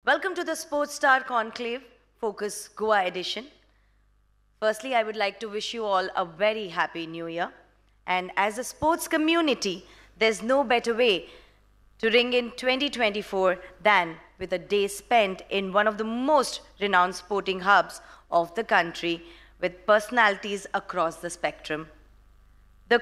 Welcome to the Sportstar Conclave Focus Goa edition. Firstly, I would like to wish you all a very happy new year. And as a sports community, there's no better way to ring in 2024 than with a day spent in one of the most renowned sporting hubs of the country with personalities across the spectrum. The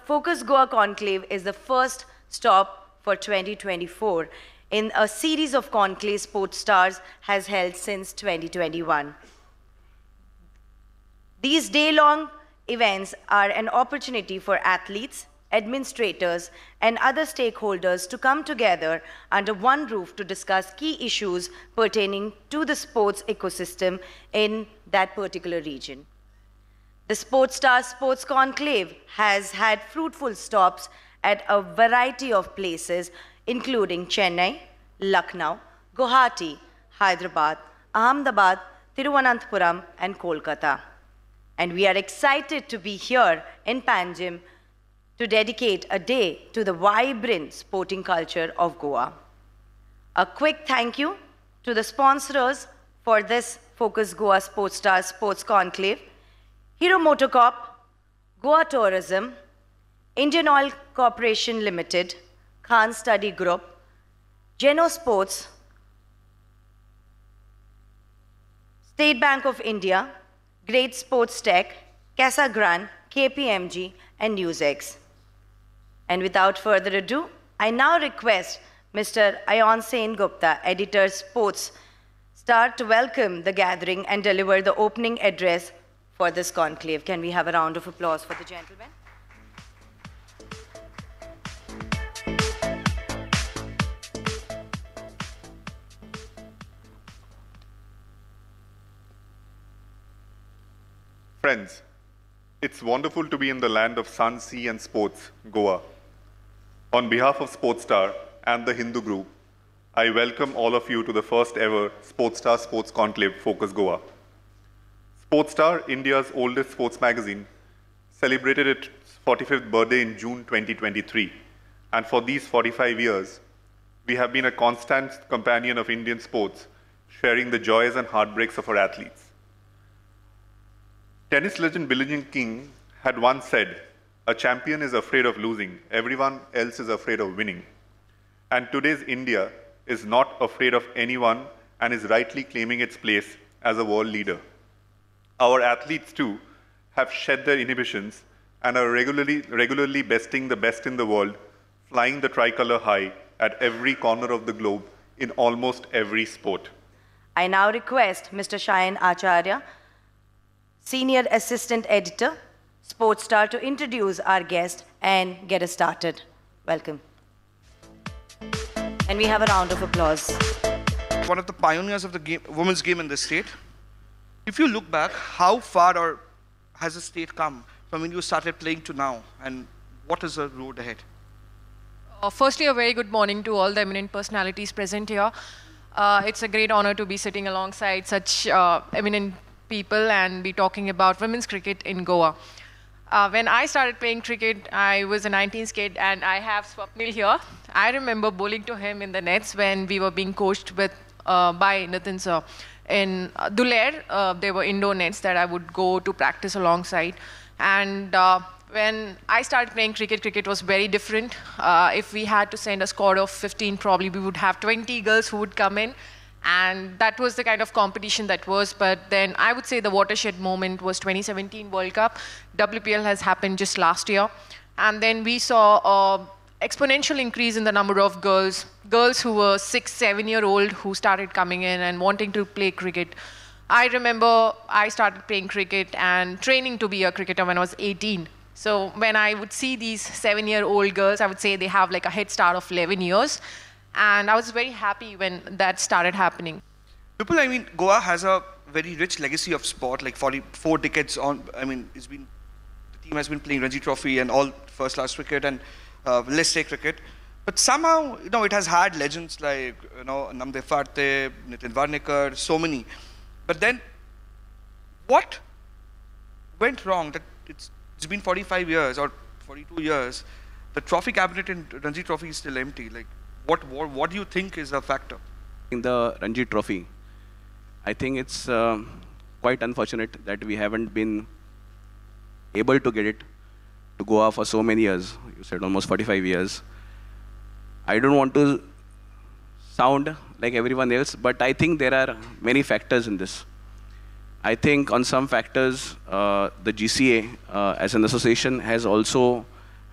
Focus Goa Conclave is the first stop for 2024 in a series of conclave Sportstars has held since 2021. These day-long events are an opportunity for athletes, administrators, and other stakeholders to come together under one roof to discuss key issues pertaining to the sports ecosystem in that particular region. The Sportstar Sports Conclave has had fruitful stops at a variety of places, including Chennai, Lucknow, Guwahati, Hyderabad, Ahmedabad, Thiruvananthapuram, and Kolkata. And we are excited to be here in Panjim to dedicate a day to the vibrant sporting culture of Goa. A quick thank you to the sponsors for this Focus Goa Sportstar Sports Conclave: Hero Motocorp, Goa Tourism, Indian Oil Corporation Limited, Khan Study Group, Geno Sports, State Bank of India, Great Sports Tech, Casa Grande, KPMG, and NewsX. And without further ado, I now request Mr. Ayon Sen Gupta, Editor Sports Star, to welcome the gathering and deliver the opening address for this conclave. Can we have a round of applause for the gentleman? Friends, it's wonderful to be in the land of sun, sea, and sports, Goa. On behalf of Sportstar and the Hindu Group, I welcome all of you to the first ever Sportstar Sports Conclave Focus Goa. Sportstar, India's oldest sports magazine, celebrated its 45th birthday in June 2023. And for these 45 years, we have been a constant companion of Indian sports, sharing the joys and heartbreaks of our athletes. Tennis legend Billie Jean King had once said, "A champion is afraid of losing, everyone else is afraid of winning." And today's India is not afraid of anyone and is rightly claiming its place as a world leader. Our athletes too have shed their inhibitions and are regularly besting the best in the world, flying the tricolor high at every corner of the globe in almost every sport. I now request Mr. Shayan Acharya, Senior Assistant Editor, Sportstar, to introduce our guest and get us started. Welcome. And we have a round of applause. One of the pioneers of the women's game in the state. If you look back, how far has the state come from when you started playing to now, and what is the road ahead? Firstly, a very good morning to all the eminent personalities present here. It's a great honor to be sitting alongside such eminent people and be talking about women's cricket in Goa. When I started playing cricket, I was a 19th kid, and I have Swapnil here. I remember bowling to him in the nets when we were being coached by Nitin sir. In Dulair, there were indoor nets that I would go to practice alongside. And when I started playing cricket, cricket was very different. If we had to send a squad of 15, probably we would have 20 girls who would come in. And that was the kind of competition that was. But then I would say the watershed moment was 2017 World Cup. WPL has happened just last year. And then we saw an exponential increase in the number of girls who were 6, 7-year-old who started coming in and wanting to play cricket. I remember I started playing cricket and training to be a cricketer when I was 18. So when I would see these 7-year-old girls, I would say they have like a head start of 11 years. And I was very happy when that started happening. Goa has a very rich legacy of sport, like 44 decades on. The team has been playing Ranji Trophy and all first-class cricket and List A cricket. But somehow, it has had legends like, Namdev Pharte, Nitin Varnekar, so many. But then, what went wrong that it's been 45 years or 42 years, the trophy cabinet in Ranji Trophy is still empty? Like, what do you think is a factor? In the Ranji Trophy, I think it's quite unfortunate that we haven't been able to get it to Goa for so many years. You said almost 45 years. I don't want to sound like everyone else, but I think there are many factors in this. I think on some factors, the GCA as an association has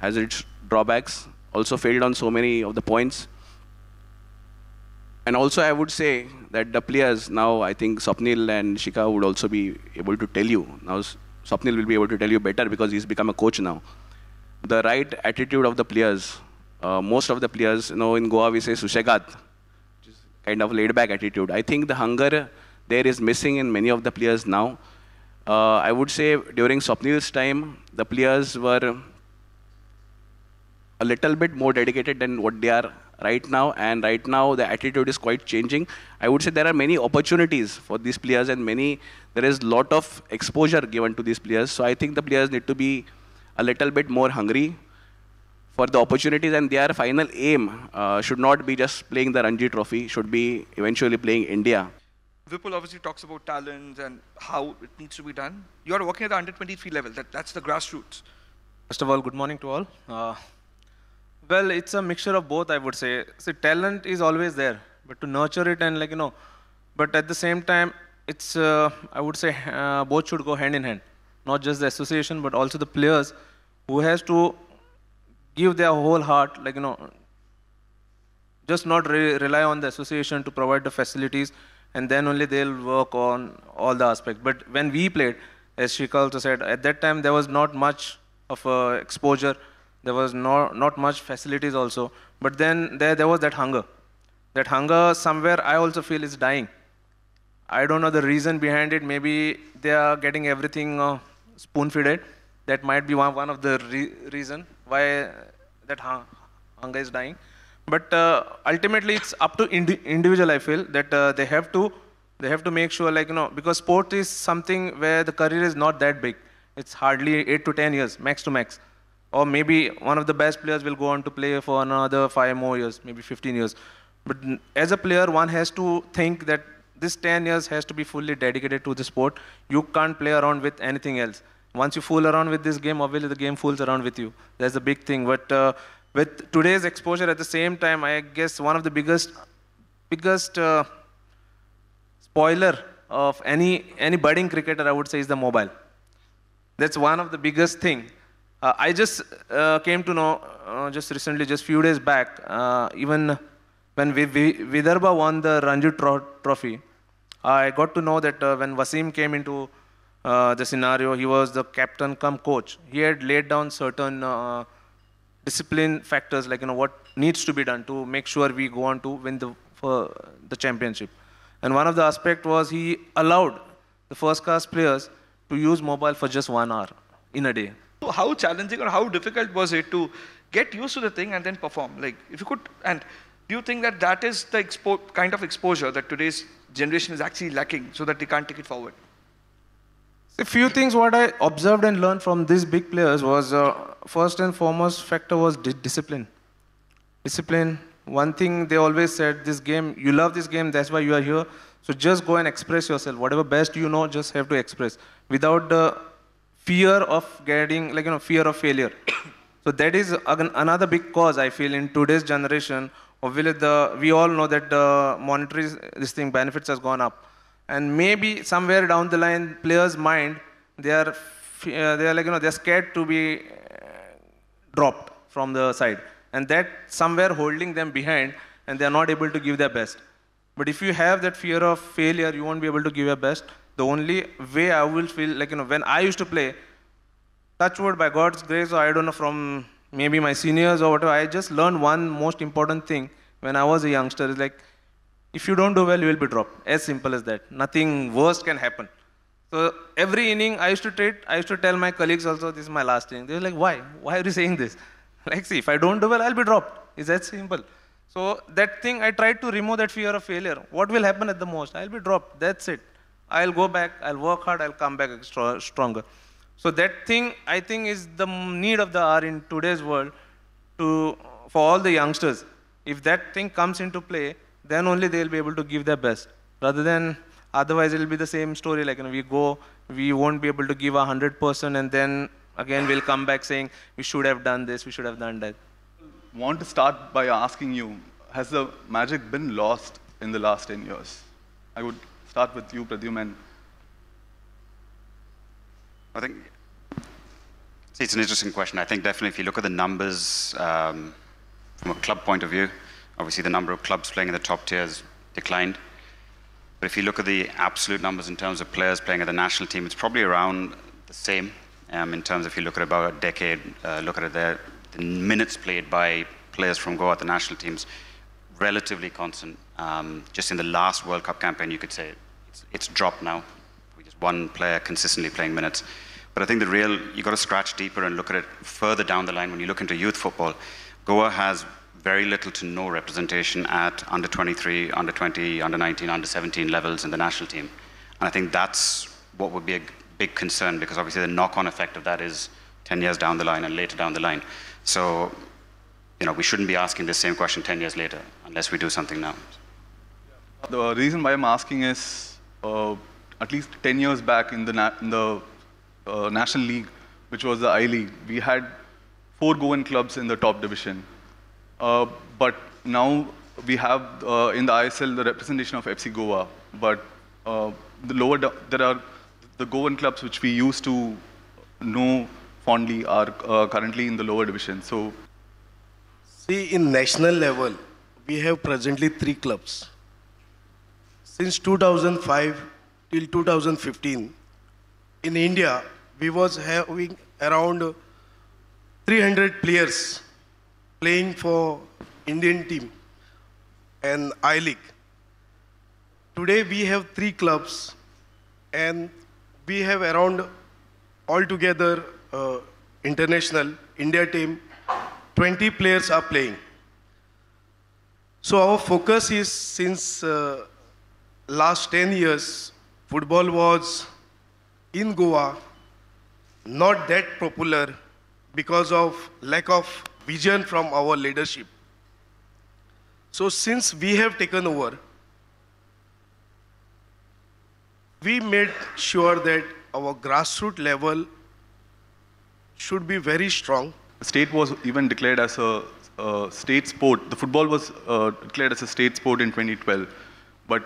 its drawbacks, also failed on so many of the points. And also I would say that the players now, I think Swapnil and Shika would also be able to tell you. Now Swapnil will be able to tell you better because he's become a coach now. The right attitude of the players, most of the players, in Goa we say sushegat, which is kind of laid back attitude. I think the hunger there is missing in many of the players now. I would say during Swapnil's time, the players were a little bit more dedicated than what they are right now, and right now the attitude is quite changing. I would say there are many opportunities for these players and there is a lot of exposure given to these players. So I think the players need to be a little bit more hungry for the opportunities, and their final aim should not be just playing the Ranji Trophy, should be eventually playing India. Vipul obviously talks about talent and how it needs to be done. You are working at the under-23 level. That's the grassroots. First of all, good morning to all. Well, it's a mixture of both, I would say. See, talent is always there, but to nurture it and but at the same time, it's, I would say, both should go hand in hand. Not just the association, but also the players who has to give their whole heart, just not rely on the association to provide the facilities, and then only they'll work on all the aspects. But when we played, as Shika also said, at that time there was not much of exposure. There was not much facilities also. But then there was that hunger. That hunger somewhere I also feel is dying. I don't know the reason behind it. Maybe they are getting everything spoon-fed. That might be one of the reason why that hunger is dying. But ultimately it's up to individual, I feel, that they have to make sure, because sport is something where the career is not that big. It's hardly 8 to 10 years, max to max. Or maybe one of the best players will go on to play for another 5 more years, maybe 15 years. But as a player, one has to think that this 10 years has to be fully dedicated to the sport. You can't play around with anything else. Once you fool around with this game, obviously the game fools around with you. That's the big thing. But with today's exposure at the same time, I guess one of the biggest spoiler of any budding cricketer, I would say, is the mobile. That's one of the biggest thing. I just came to know just recently, just few days back, even when Vidarbha won the Ranji Trophy, I got to know that when Wasim came into the scenario, he was the captain cum coach. He had laid down certain discipline factors, what needs to be done to make sure we go on to win the championship. And one of the aspect was he allowed the first-class players to use mobile for just 1 hour in a day. So how challenging or how difficult was it to get used to the thing and then perform? If you could, and do you think that is the kind of exposure that today's generation is actually lacking so that they can't take it forward? A few things what I observed and learned from these big players was, first and foremost factor was discipline. Discipline. One thing they always said, this game, you love this game, that's why you are here. So just go and express yourself. Whatever best you know, just have to express. Without the fear of getting, fear of failure. So that is another big cause, I feel, in today's generation. Obviously, we all know that the monetary benefits has gone up. And maybe somewhere down the line, players' mind, they're scared to be dropped from the side. And that somewhere holding them behind, and they're not able to give their best. But if you have that fear of failure, you won't be able to give your best. The only way I will feel, when I used to play, touch wood, by God's grace, or I don't know, from maybe my seniors or whatever, I just learned one most important thing when I was a youngster, is if you don't do well, you will be dropped. As simple as that. Nothing worse can happen. So every inning I used to tell my colleagues also, this is my last inning. They were like, why? Why are you saying this? See, if I don't do well, I'll be dropped. It's that simple. So that thing, I tried to remove that fear of failure. What will happen at the most? I'll be dropped. That's it. I'll go back, I'll work hard, I'll come back stronger. So that thing, I think, is the need of the hour in today's world for all the youngsters. If that thing comes into play, then only they'll be able to give their best. Rather than, otherwise it'll be the same story, like, we go, we won't be able to give 100%, and then again we'll come back saying, we should have done this, we should have done that. Want to start by asking you, has the magic been lost in the last 10 years? I would start with you, Pradyuman. I think it's an interesting question. I think definitely if you look at the numbers from a club point of view, obviously the number of clubs playing in the top tier has declined. But if you look at the absolute numbers in terms of players playing at the national team, it's probably around the same in terms of if you look at about a decade, look at it there, the minutes played by players from Goa at the national teams, relatively constant. Just in the last World Cup campaign, you could say it's dropped now. We just one player consistently playing minutes. But I think you've got to scratch deeper and look at it further down the line. When you look into youth football, Goa has very little to no representation at under 23, under 20, under 19, under 17 levels in the national team. And I think that's what would be a big concern, because obviously the knock-on effect of that is 10 years down the line and later down the line. So, we shouldn't be asking the same question 10 years later unless we do something now. The reason why I'm asking is, at least 10 years back in the National League, which was the I-League, we had 4 Goan clubs in the top division. But now we have in the ISL the representation of FC Goa. But there are the Goan clubs which we used to know fondly are currently in the lower division. So, see, in national level, we have presently 3 clubs. Since 2005 till 2015, in India, we was having around 300 players playing for Indian team and I-League. Today we have 3 clubs, and we have around altogether international India team, 20 players are playing. So our focus is, since last 10 years, football was in Goa not that popular because of lack of vision from our leadership. So since we have taken over, we made sure that our grassroots level should be very strong. the state was even declared as a state sport. The football was declared as a state sport in 2012. But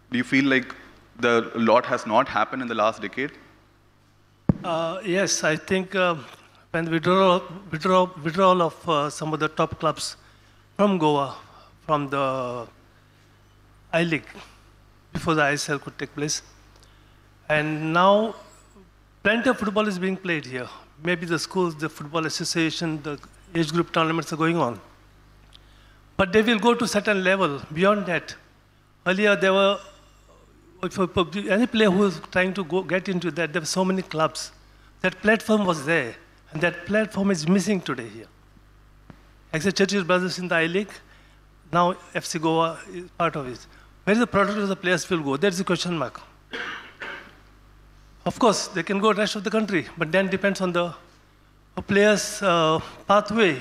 do you feel like a lot has not happened in the last decade? Yes, I think when withdrawal of some of the top clubs from Goa, from the I-League, before the ISL could take place, and now plenty of football is being played here. Maybe the schools, the football association, the age group tournaments are going on. But they will go to a certain level. Beyond that, earlier there were, any player who was trying to get into that, there were so many clubs. That platform was there, and that platform is missing today here. Except Churchill Brothers in the I-League, now FC Goa is part of it. Where is the product of the players will go? That's the question mark. Of course, they can go rest of the country, but then depends on the player's pathway,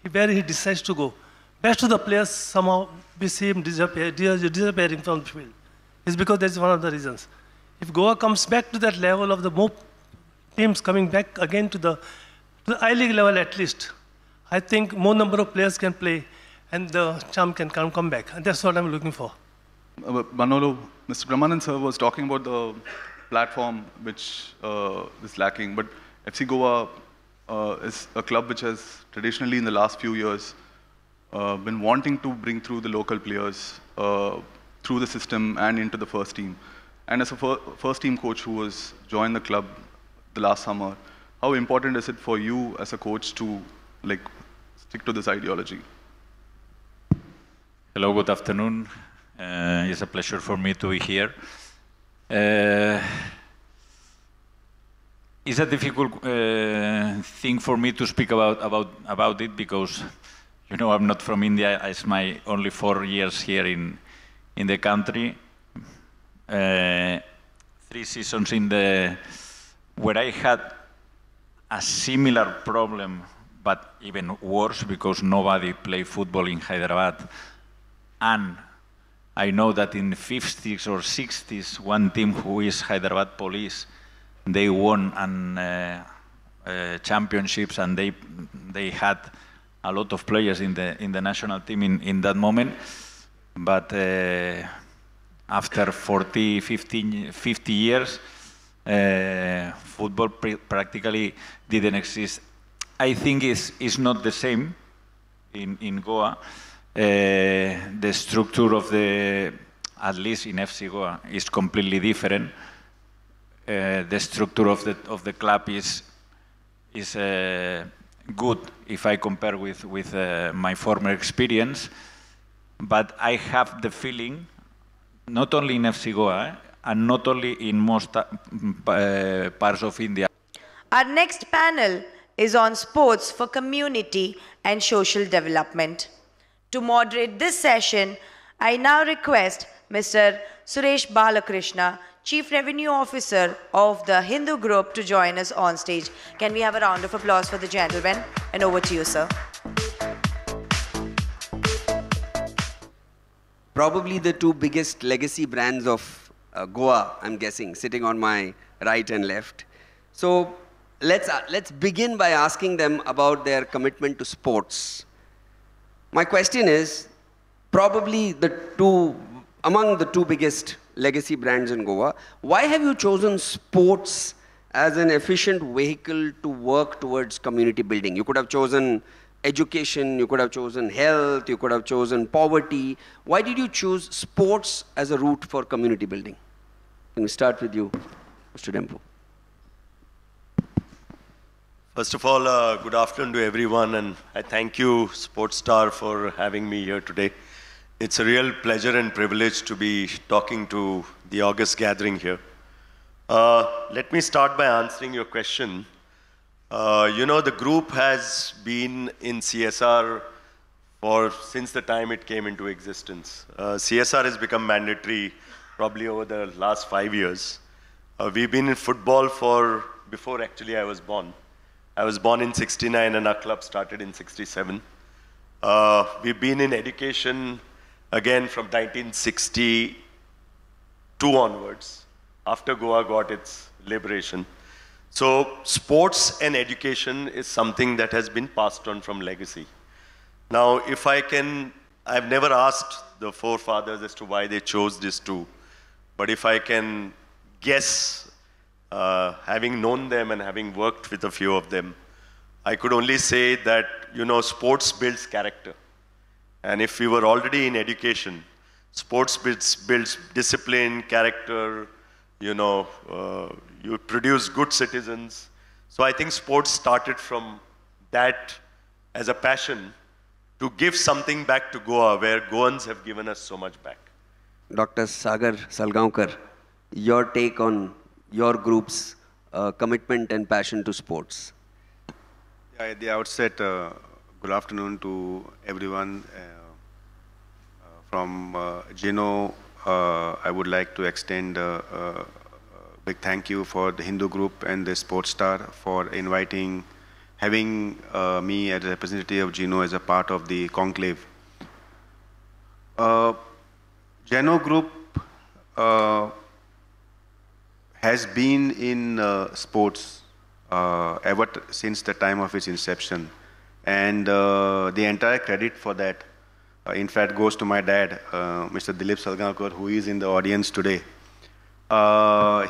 where he decides to go. Best of the players, somehow we see him disappearing from the field. It's because that's one of the reasons. If Goa comes back to that level of the more teams coming back again to the I-League level at least, I think more number of players can play and the charm can come back. And that's what I'm looking for. Manolo, Mr. Brahmanan sir was talking about the platform which is lacking, but FC Goa is a club which has traditionally in the last few years been wanting to bring through the local players through the system and into the first team. And as a first team coach who was joined the club the last summer, how important is it for you as a coach to stick to this ideology? Hello, good afternoon. It's a pleasure for me to be here. It's a difficult thing for me to speak about it because, I'm not from India. It's my only 4 years here in the country. 3 seasons where I had a similar problem, but even worse because nobody played football in Hyderabad. And I know that in the 50s or 60s, one team who is Hyderabad Police, they won championships, and they had a lot of players in the national team in that moment. But after 50 years, football practically didn't exist. I think it's not the same in Goa. The structure of at least in FC Goa, is completely different. The structure of the club is good if I compare with my former experience. But I have the feeling, not only in FC Goa, and not only in most parts of India. Our next panel is on sports for community and social development. To moderate this session, I now request Mr. Suresh Balakrishna, Chief Revenue Officer of the Hindu Group, to join us on stage. Can we have a round of applause for the gentleman? And over to you, sir. Probably the two biggest legacy brands of Goa, I'm guessing, sitting on my right and left. So let's begin by asking them about their commitment to sports. My question is, probably among the two biggest legacy brands in Goa, why have you chosen sports as an efficient vehicle to work towards community building? You could have chosen education, you could have chosen health, you could have chosen poverty. Why did you choose sports as a route for community building? Can we start with you, Mr. Dempu? First of all, good afternoon to everyone, and I thank you, Sportstar, for having me here today. It's a real pleasure and privilege to be talking to the August gathering here. Let me start by answering your question. You know, the group has been in CSR since the time it came into existence. CSR has become mandatory probably over the last 5 years. We've been in football before actually I was born. I was born in '69 and our club started in '67. We've been in education again from 1962 onwards, after Goa got its liberation. So sports and education is something that has been passed on from legacy. Now, if I can, I've never asked the forefathers as to why they chose these two, but if I can guess, having known them and having worked with a few of them, I could only say that, you know, sports builds character. And if we were already in education, sports builds discipline, character, you know, you produce good citizens. So I think sports started from that as a passion to give something back to Goa, where Goans have given us so much back. Dr. Sagar Salgaonkar, your take on your group's commitment and passion to sports. Yeah, at the outset, good afternoon to everyone. From Gino, I would like to extend a big thank you for the Hindu Group and the Sportstar for having me as a representative of Gino as a part of the Conclave. Gino Group has been in sports ever since the time of its inception. And the entire credit for that, in fact, goes to my dad, Mr. Dilip Salgaonkar, who is in the audience today.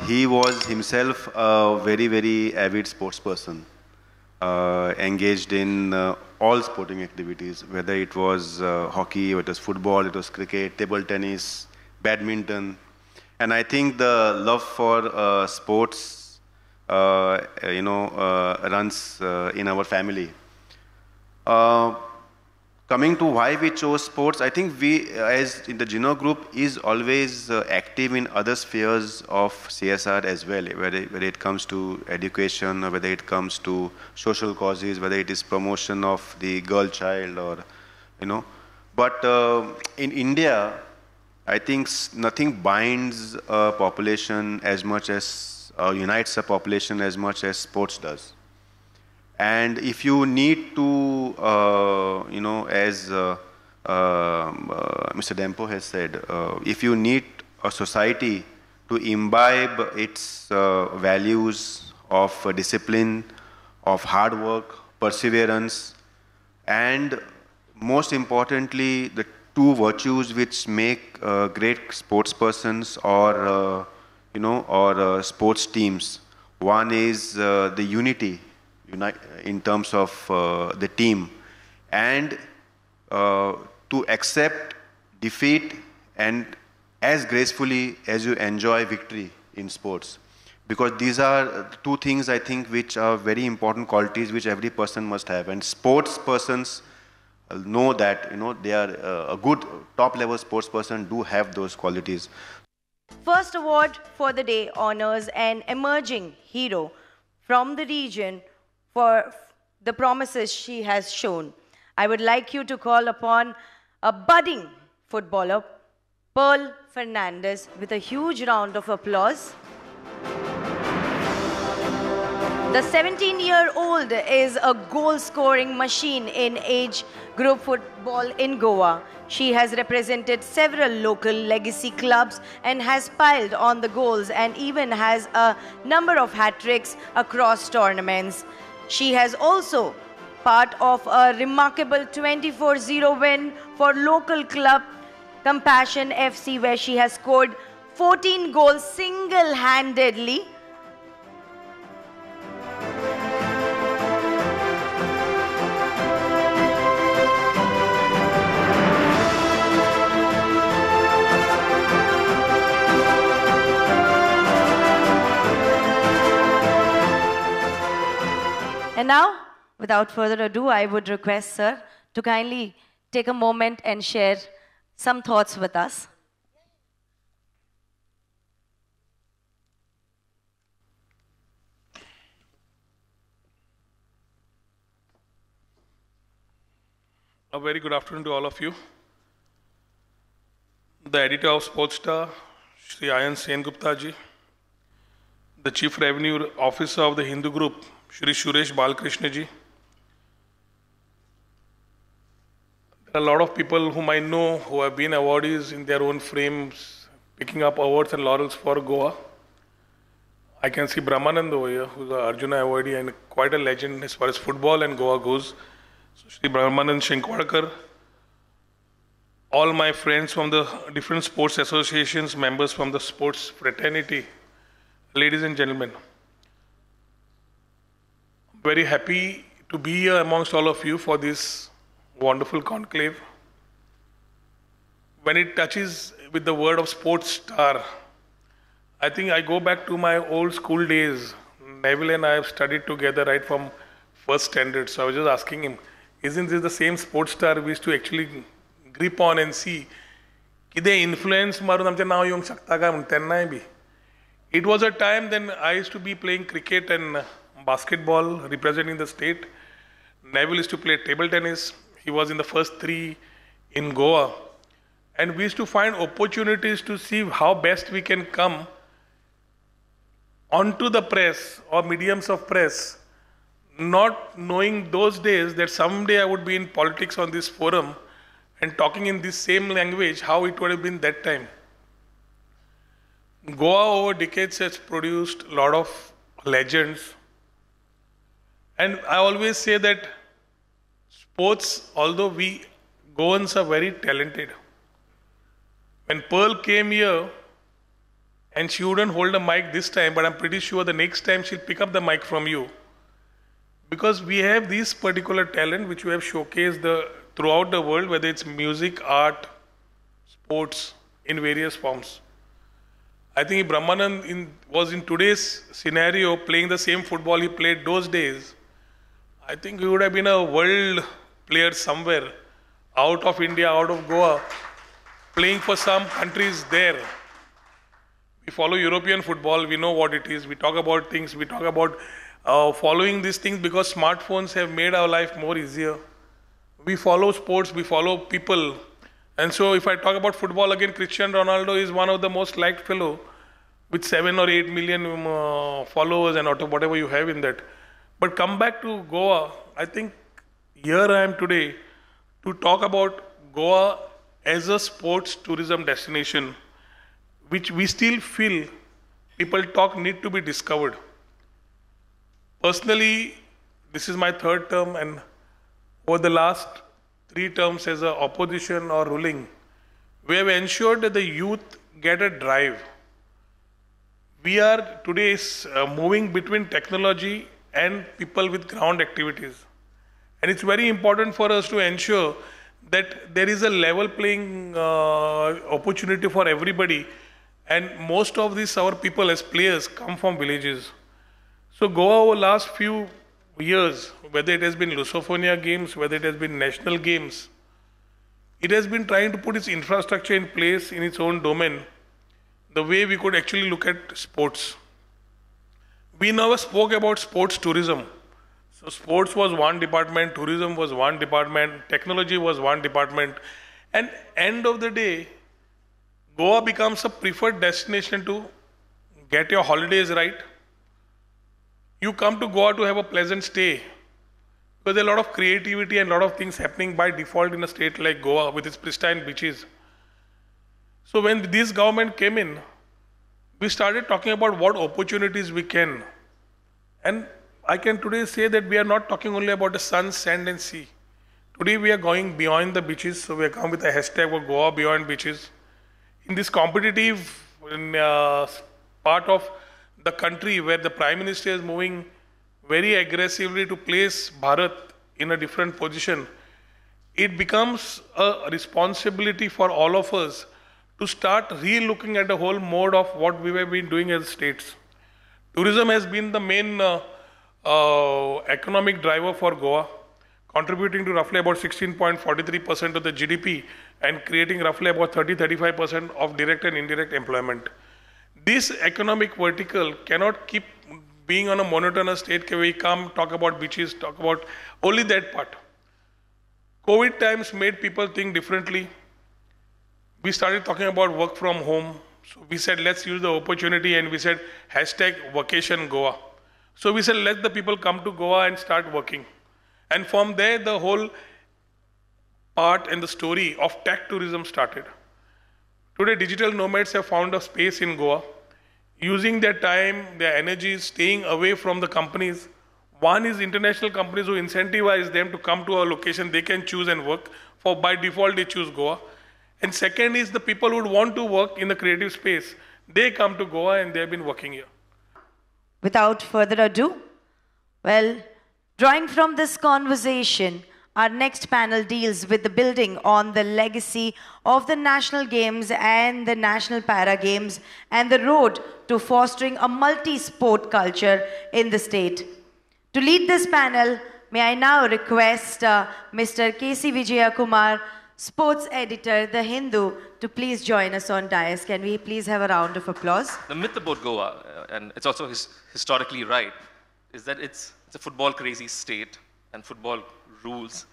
He was himself a very, very avid sports person, engaged in all sporting activities, whether it was hockey, it was football, it was cricket, table tennis, badminton. And I think the love for sports, runs in our family. Coming to why we chose sports, I think we, as in the Gino Group, is always active in other spheres of CSR as well, whether it comes to education, or whether it comes to social causes, whether it is promotion of the girl child, or, you know. But in India, I think nothing binds a population as much as, unites a population as much as sports does. And if you need to, as Mr. Dempo has said, if you need a society to imbibe its values of discipline, of hard work, perseverance, and most importantly, the two virtues which make great sports persons or sports teams. One is the unity in terms of the team, and to accept defeat and as gracefully as you enjoy victory in sports. Because these are two things, I think, which are very important qualities which every person must have. And sports persons know that, they are a good top-level sports person do have those qualities. First award for the day honors an emerging hero from the region for the promises she has shown. I would like you to call upon a budding footballer, Pearl Fernandez, with a huge round of applause. The 17-year-old is a goal-scoring machine in age group football in Goa. She has represented several local legacy clubs and has piled on the goals and even has a number of hat-tricks across tournaments. She has also part of a remarkable 24-0 win for local club Compassion FC, where she has scored 14 goals single-handedly. And now, without further ado, I would request Sir to kindly take a moment and share some thoughts with us. A very good afternoon to all of you. The editor of Sportstar, Shri Ayan Sen Gupta ji, the Chief Revenue Officer of the Hindu Group, Shri Suresh Balkrishna ji. There are a lot of people whom I know who have been awardees in their own frames, picking up awards and laurels for Goa. I can see Brahmanand over here, who's an Arjuna awardee and quite a legend as far as football and Goa goes. So Shri Brahmanand Shinkwadkar, all my friends from the different sports associations, members from the sports fraternity, ladies and gentlemen, very happy to be here amongst all of you for this wonderful conclave. When it touches with the word of Sportstar, I think I go back to my old school days. Neville and I have studied together right from first standard. So I was just asking him, isn't this the same Sportstar we used to actually grip on and see? Influence It was a time then I used to be playing cricket and basketball, representing the state. Neville used to play table tennis. He was in the first three in Goa. And we used to find opportunities to see how best we can come onto the press or mediums of press, not knowing those days that someday I would be in politics on this forum and talking in this same language, how it would have been that time. Goa over decades has produced a lot of legends. And I always say that sports, although we Goans are very talented. When Pearl came here, and she wouldn't hold a mic this time, but I'm pretty sure the next time she'll pick up the mic from you. Because we have this particular talent which we have showcased throughout the world, whether it's music, art, sports, in various forms. I think if Brahmanand was in today's scenario playing the same football he played those days, I think he would have been a world player somewhere, out of India, out of Goa, playing for some countries there. We follow European football, we know what it is, we talk about things, we talk about following these things because smartphones have made our life more easier. We follow sports, we follow people. And so if I talk about football again, Cristiano Ronaldo is one of the most liked fellow with 7 or 8 million followers and whatever you have in that. But come back to Goa, I think here I am today to talk about Goa as a sports tourism destination, which we still feel people talk need to be discovered. Personally, this is my third term, and over the last 3 terms as a opposition or ruling, we have ensured that the youth get a drive. We are today moving between technology and people with ground activities. And it's very important for us to ensure that there is a level playing opportunity for everybody. And most of these, our people as players, come from villages. So Goa over last few years, whether it has been Lusophonia Games, whether it has been national games, it has been trying to put its infrastructure in place in its own domain, the way we could actually look at sports. We never spoke about sports tourism. So sports was one department, tourism was one department, technology was one department. And end of the day, Goa becomes a preferred destination to get your holidays right. You come to Goa to have a pleasant stay. Because there are a lot of creativity and a lot of things happening by default in a state like Goa with its pristine beaches. So when this government came in, we started talking about what opportunities we can. And I can today say that we are not talking only about the sun, sand and sea. Today we are going beyond the beaches, so we are coming with a hashtag of Goa Beyond Beaches. In this competitive part of the country where the Prime Minister is moving very aggressively to place Bharat in a different position, it becomes a responsibility for all of us to start re-looking at the whole mode of what we have been doing as states. Tourism has been the main economic driver for Goa, contributing to roughly about 16.43% of the GDP and creating roughly about 30-35% of direct and indirect employment. This economic vertical cannot keep being on a monotonous state where we come, talk about beaches, talk about only that part. COVID times made people think differently. We started talking about work from home. So we said, let's use the opportunity, and we said, hashtag vacation Goa. So we said, let the people come to Goa and start working. And from there, the whole part and the story of tech tourism started. Today, digital nomads have found a space in Goa, using their time, their energy, staying away from the companies. One is international companies who incentivize them to come to a location they can choose and work. For by default, they choose Goa. And second is the people who want to work in the creative space. They come to Goa and they have been working here. Without further ado, well, drawing from this conversation, our next panel deals with the building on the legacy of the National Games and the National Para Games and the road to fostering a multi-sport culture in the state. To lead this panel, may I now request Mr. K.C. Vijaya Kumar, sports editor, The Hindu, to please join us on dais. Can we please have a round of applause? The myth about Goa, and it's also historically right, is that it's a football-crazy state and football rules.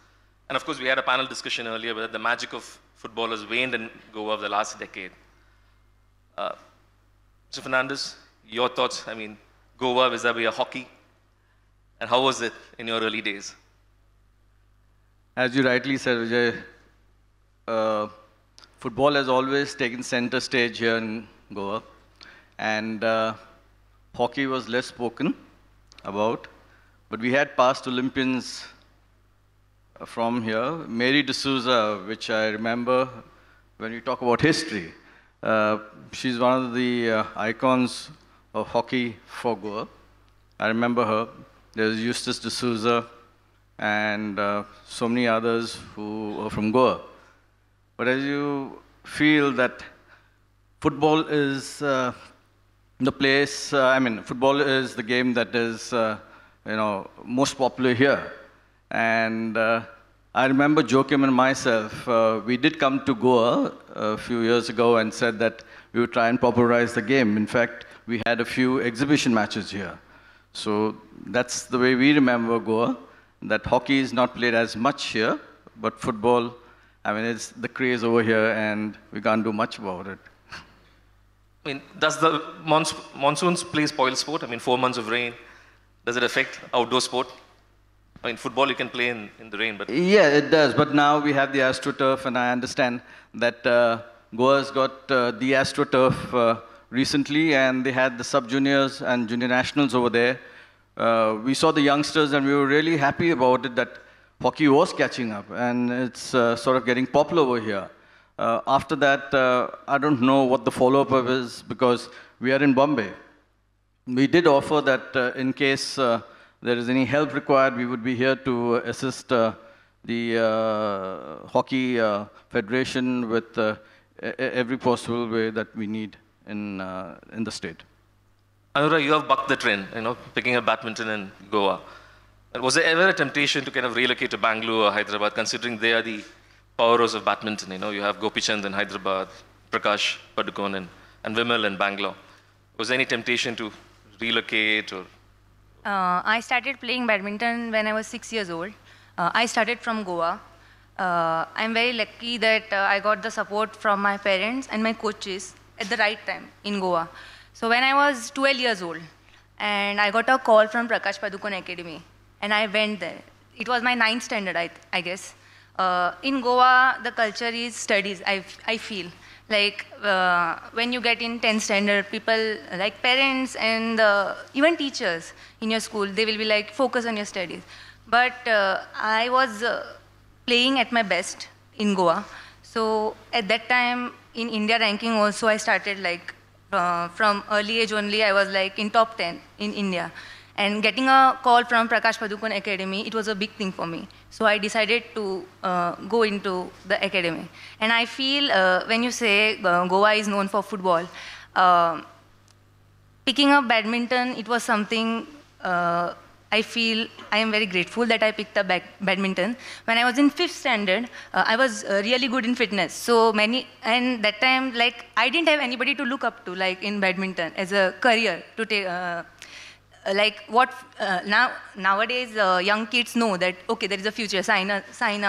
And of course, we had a panel discussion earlier whether the magic of football has waned in Goa of the last decade. Mr. Fernandez, your thoughts? I mean, Goa vis-a-vis hockey, and how was it in your early days? As you rightly said, Vijay, football has always taken center stage here in Goa, and hockey was less spoken about, but we had past Olympians from here. Mary D'Souza, which I remember when we talk about history, she's one of the icons of hockey for Goa. I remember her. There's Eustace D'Souza and so many others who are from Goa. But as you feel that football is the place, football is the game that is, most popular here. And I remember Joachim and myself, we did come to Goa a few years ago and said that we would try and popularize the game. In fact, we had a few exhibition matches here. So that's the way we remember Goa, that hockey is not played as much here, but football, it's the craze over here and we can't do much about it. I mean, does the monsoons play spoil sport? 4 months of rain, does it affect outdoor sport? I mean, football you can play in the rain, but... Yeah, it does. But now we have the AstroTurf, and I understand that Goa's got the AstroTurf recently, and they had the sub-juniors and junior nationals over there. We saw the youngsters, and we were really happy about it that hockey was catching up, and it's sort of getting popular over here. After that, I don't know what the follow-up is, because we are in Bombay. We did offer that in case there is any help required, we would be here to assist the Hockey Federation with every possible way that we need in the state. Anura, you have bucked the trend, picking up badminton in Goa. Was there ever a temptation to kind of relocate to Bangalore or Hyderabad, considering they are the powerhouse of badminton? You have Gopichand in Hyderabad, Prakash Padukone and Vimal in Bangalore. Was there any temptation to relocate or? I started playing badminton when I was 6 years old. I started from Goa. I'm very lucky that I got the support from my parents and my coaches at the right time in Goa. So when I was 12 years old, and I got a call from Prakash Padukone Academy, and I went there. It was my 9th standard, I guess. In Goa, the culture is studies, I feel. Like when you get in 10th standard, people like parents and even teachers in your school, they will be like, focus on your studies. But I was playing at my best in Goa. So at that time, in India ranking also, I started like, from early age only, I was like in top 10 in India. And getting a call from Prakash Padukone Academy, it was a big thing for me. So I decided to go into the academy. And I feel when you say Goa is known for football, picking up badminton, it was something I feel I am very grateful that I picked up badminton. When I was in 5th standard, I was really good in fitness. So and that time, like, I didn't have anybody to look up to, like in badminton as a career to take. Like what nowadays young kids know that, okay, there is a future, Saina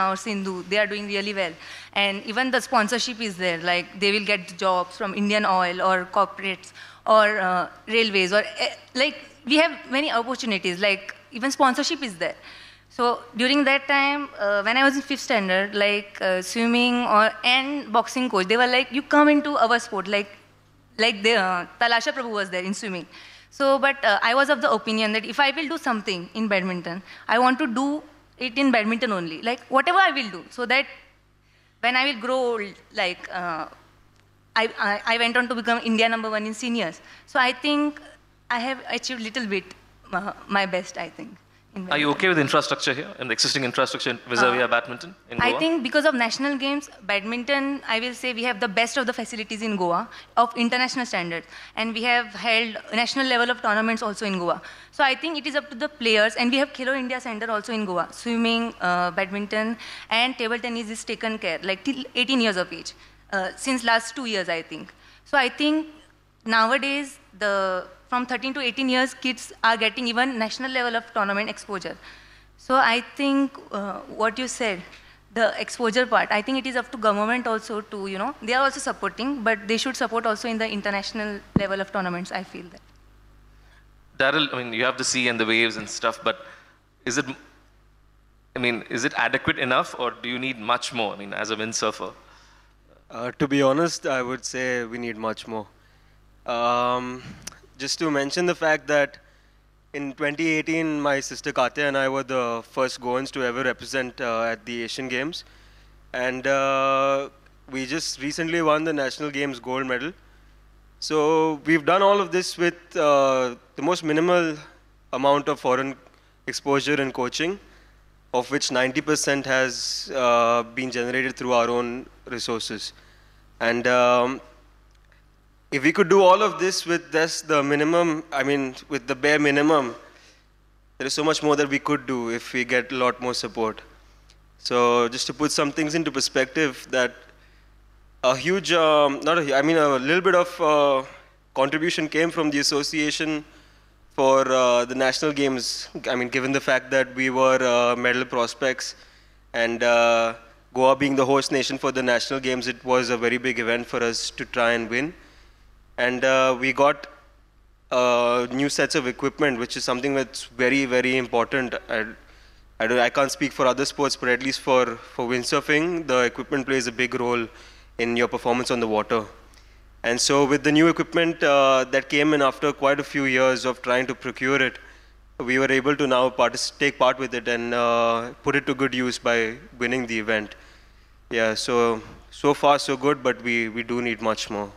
or Sindhu, they are doing really well. And even the sponsorship is there, like they will get jobs from Indian Oil or corporates or railways, or like we have many opportunities, like even sponsorship is there. So during that time, when I was in 5th standard, like swimming and boxing coach, they were like, you come into our sport, like Talasha Prabhu was there in swimming. So, but I was of the opinion that if I will do something in badminton, I want to do it in badminton only, like whatever I will do, so that when I will grow old, like I went on to become India #1 in seniors. So I think I have achieved little bit my best, I think. Are you okay with infrastructure here and the existing infrastructure vis-a-vis badminton in Goa? I think because of national games, badminton, I will say we have the best of the facilities in Goa of international standards. And we have held national level of tournaments also in Goa. So I think it is up to the players, and we have Khelo India Center also in Goa. Swimming, badminton, and table tennis is taken care, like till 18 years of age, since last 2 years, I think. So I think nowadays, from 13 to 18 years, kids are getting even national level of tournament exposure. So I think what you said, the exposure part, I think it is up to government also to, they are also supporting, but they should support also in the international level of tournaments, I feel that. Daryl, I mean, you have the sea and the waves and stuff, but is it adequate enough, or do you need much more, as a windsurfer? To be honest, I would say we need much more. Just to mention the fact that in 2018, my sister Katya and I were the first Goans to ever represent at the Asian Games. And we just recently won the National Games gold medal. So we've done all of this with the most minimal amount of foreign exposure and coaching, of which 90% has been generated through our own resources. And if we could do all of this with just the minimum, with the bare minimum, there is so much more that we could do if we get a lot more support. So just to put some things into perspective, that a huge, a little bit of contribution came from the association for the national games. Given the fact that we were medal prospects, and Goa being the host nation for the national games, it was a very big event for us to try and win. And we got new sets of equipment, which is something that's very, very important I can't speak for other sports, but at least for windsurfing, the equipment plays a big role in your performance on the water. And so with the new equipment that came in after quite a few years of trying to procure it, we were able to now take part with it and put it to good use by winning the event. Yeah, so far so good, but we do need much more.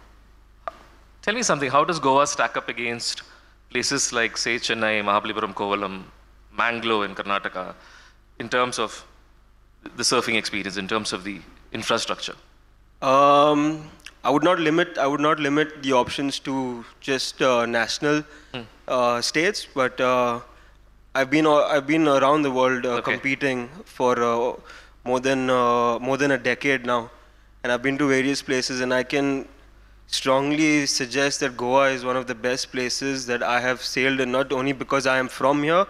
Tell me something, how does Goa stack up against places like, say, Chennai, Mahabalipuram, Kovalam, Mangalore in Karnataka, in terms of the surfing experience, in terms of the infrastructure? I would not limit the options to just national states, but I've been around the world competing for more than a decade now, and I've been to various places, and I can strongly suggest that Goa is one of the best places that I have sailed in, not only because I am from here,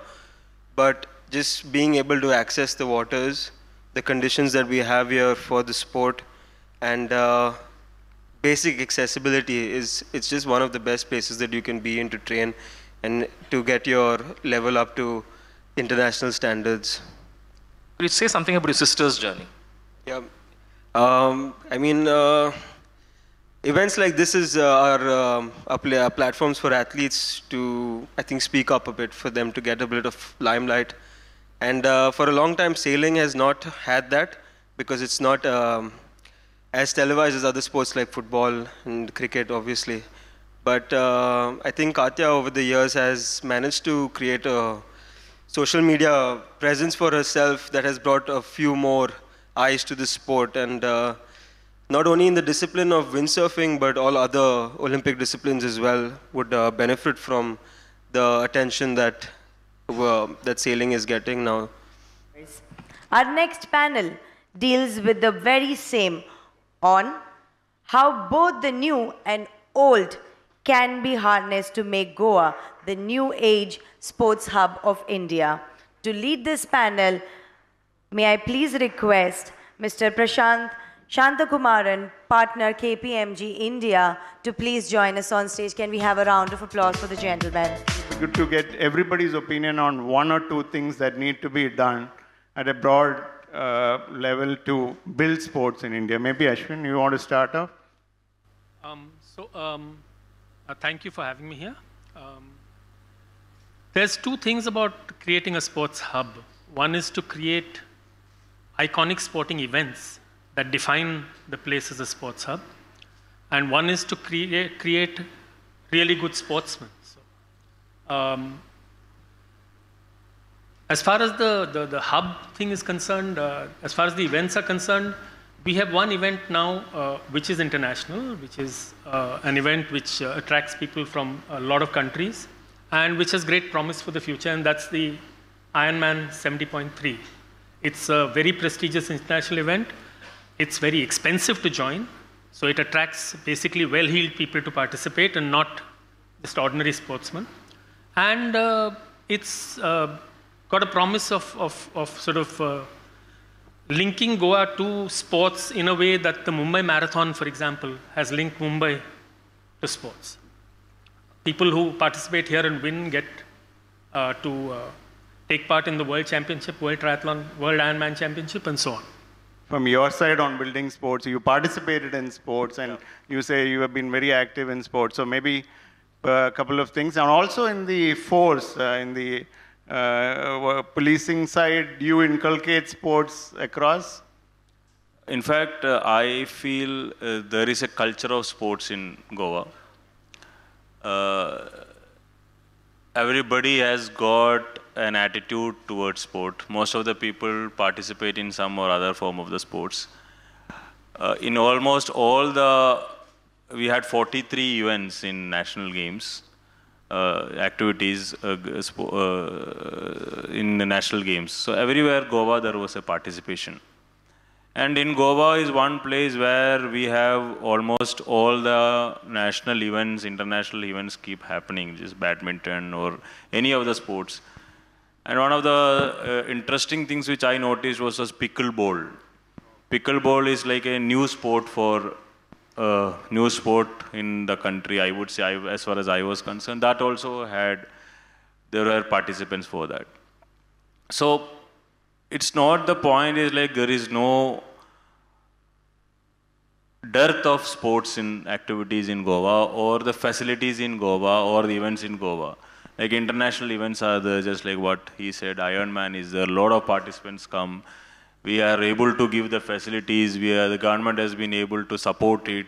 but just being able to access the waters, the conditions that we have here for the sport, and basic accessibility it's just one of the best places that you can be in to train and to get your level up to international standards. Could you say something about your sister's journey? Yeah. I mean, events like this are platforms for athletes to, I think, speak up a bit, for them to get a bit of limelight. And for a long time, sailing has not had that because it's not as televised as other sports like football and cricket, obviously. But I think Katya over the years has managed to create a social media presence for herself that has brought a few more eyes to the sport. And not only in the discipline of windsurfing, but all other Olympic disciplines as well would benefit from the attention that sailing is getting now. Our next panel deals with the very same, on how both the new and old can be harnessed to make Goa the new age sports hub of India. To lead this panel, may I please request Mr. Prashant Shantakumaran, partner KPMG India, to please join us on stage. Can we have a round of applause for the gentleman? Good to get everybody's opinion on one or two things that need to be done at a broad level to build sports in India. Maybe Ashwin, you want to start off? Thank you for having me here. There's two things about creating a sports hub. One is to create iconic sporting events that define the place as a sports hub. And one is to create really good sportsmen. As far as the hub thing is concerned, as far as the events are concerned, we have one event now which is international, which is an event which attracts people from a lot of countries and which has great promise for the future, and that's the Ironman 70.3. It's a very prestigious international event. It's very expensive to join, so it attracts basically well-heeled people to participate and not just ordinary sportsmen. And it's got a promise of sort of linking Goa to sports in a way that the Mumbai Marathon, for example, has linked Mumbai to sports. People who participate here and win get to take part in the World Championship, World Triathlon, World Ironman Championship, and so on. From your side on building sports, you participated in sports, and you say you have been very active in sports. So maybe a couple of things. And also in the force, in the policing side, do you inculcate sports across? In fact, I feel there is a culture of sports in Goa. Everybody has got an attitude towards sport. Most of the people participate in some or other form of the sports. In almost all we had 43 events in national games, activities in the national games. So everywhere Goa there was a participation. And in Goa is one place where we have almost all the national events, international events keep happening, just badminton or any of the sports. And one of the interesting things which I noticed was pickleball. Pickleball is like a new sport in the country, I would say, as far as I was concerned. That also there were participants for that. So it's not the point is like there is no dearth of sports in activities in Goa or the facilities in Goa or the events in Goa. Like international events are there, just like what he said, Ironman is there, a lot of participants come. We are able to give the facilities, the government has been able to support it.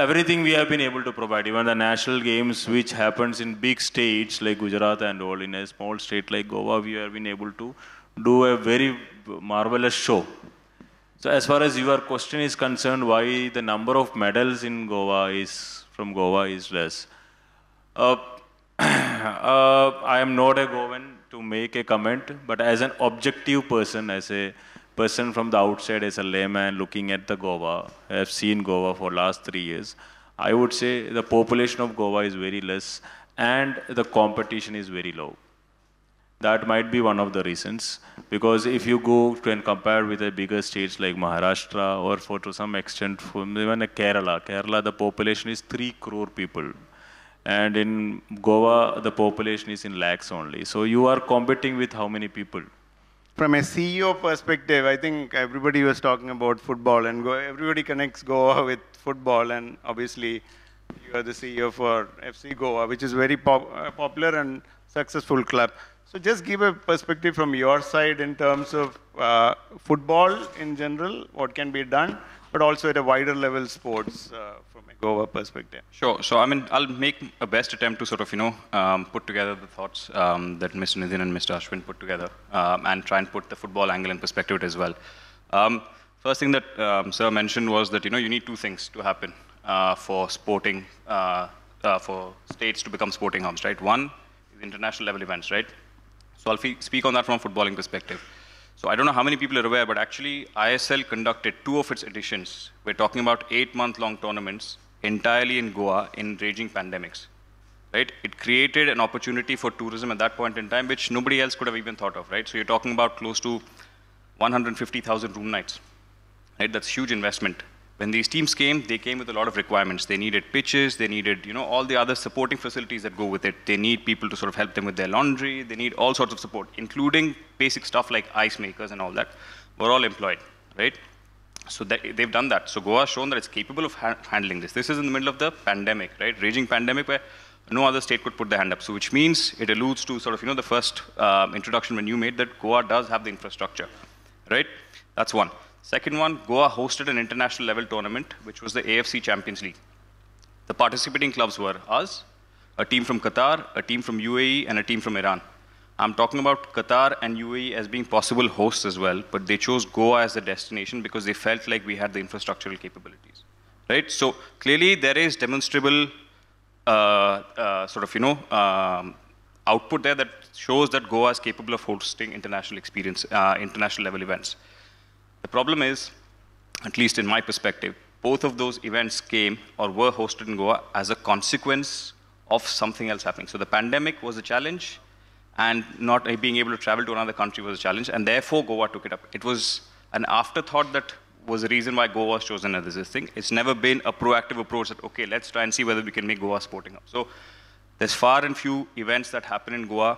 Everything we have been able to provide, even the national games which happens in big states like Gujarat and all, in a small state like Goa, we have been able to do a very marvelous show. So as far as your question is concerned, why the number of medals in Goa from Goa is less. I am not a Goan to make a comment, but as an objective person, as a person from the outside, as a layman looking at the Goa, I have seen Goa for last 3 years. I would say the population of Goa is very less and the competition is very low. That might be one of the reasons, because if you go and compare with the bigger states like Maharashtra or to some extent even Kerala, the population is 3 crore people. And in Goa, the population is in lakhs only. So you are competing with how many people? From a CEO perspective, I think everybody was talking about football, and everybody connects Goa with football, and obviously you are the CEO for FC Goa, which is very popular and successful club. So just give a perspective from your side in terms of football in general, what can be done, but also at a wider level sports from a Goa perspective. Sure. So, I mean, I'll make a best attempt to sort of, put together the thoughts that Mr. Nidhin and Mr. Ashwin put together and try and put the football angle in perspective as well. First thing that Sir mentioned was that, you need 2 things to happen for sporting, for states to become sporting hubs, right? One is international level events, right? So I'll speak on that from a footballing perspective. So I don't know how many people are aware, but actually ISL conducted 2 of its editions. We're talking about 8-month-long tournaments entirely in Goa in raging pandemics, right? It created an opportunity for tourism at that point in time, which nobody else could have even thought of, right? So you're talking about close to 150,000 room nights, right? That's huge investment. When these teams came, they came with a lot of requirements. They needed pitches, they needed, all the other supporting facilities that go with it. They need people to sort of help them with their laundry. They need all sorts of support, including basic stuff like ice makers and all that. We're all employed, right? So they've done that. So Goa has shown that it's capable of handling this. This is in the middle of the pandemic, right? Raging pandemic where no other state could put their hand up. So which means it alludes to sort of, the first introduction when you made that Goa does have the infrastructure, right? That's one. Second one, Goa hosted an international level tournament, which was the AFC Champions League. The participating clubs were us, a team from Qatar, a team from UAE, and a team from Iran. I'm talking about Qatar and UAE as being possible hosts as well, but they chose Goa as the destination because they felt like we had the infrastructural capabilities, right? So clearly there is demonstrable output there that shows that Goa is capable of hosting international level events. The problem is, at least in my perspective, both of those events came or were hosted in Goa as a consequence of something else happening. So the pandemic was a challenge, and not being able to travel to another country was a challenge, and therefore Goa took it up. It was an afterthought that was the reason why Goa was chosen as this thing. It's never been a proactive approach that, okay, let's try and see whether we can make Goa sporting hub. So there's far and few events that happen in Goa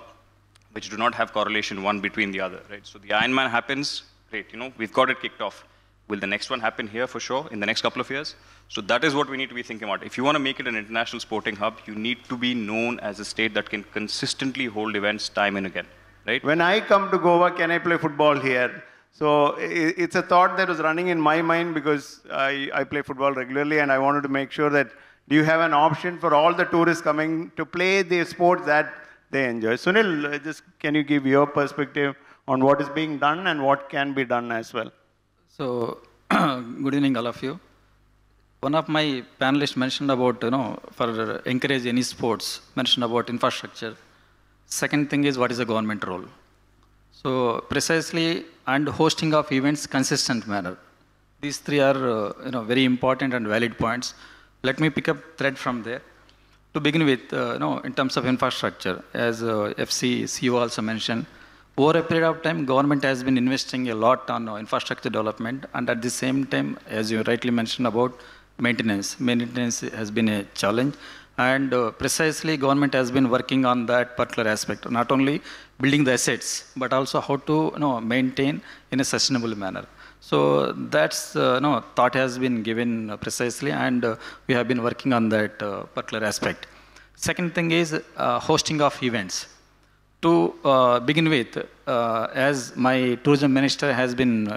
which do not have correlation one between the other, right? So the Ironman happens, great, we've got it kicked off. Will the next one happen here for sure in the next couple of years? So that is what we need to be thinking about. If you want to make it an international sporting hub, you need to be known as a state that can consistently hold events time and again, right? When I come to Goa, can I play football here? So it's a thought that was running in my mind because I play football regularly, and I wanted to make sure that do you have an option for all the tourists coming to play the sports that they enjoy? Sunil, just can you give your perspective on what is being done and what can be done as well? So, good evening, all of you. One of my panelists mentioned about, for encourage any sports, mentioned about infrastructure. Second thing is what is the government role? So, precisely, and hosting of events consistent manner. These 3 are, very important and valid points. Let me pick up thread from there. To begin with, in terms of infrastructure, as FC CEO also mentioned, over a period of time, government has been investing a lot on infrastructure development, and at the same time, as you rightly mentioned about, maintenance. Maintenance has been a challenge, and precisely government has been working on that particular aspect, not only building the assets, but also how to maintain in a sustainable manner. So that's thought has been given precisely, and we have been working on that particular aspect. Second thing is hosting of events. To begin with, as my tourism minister has been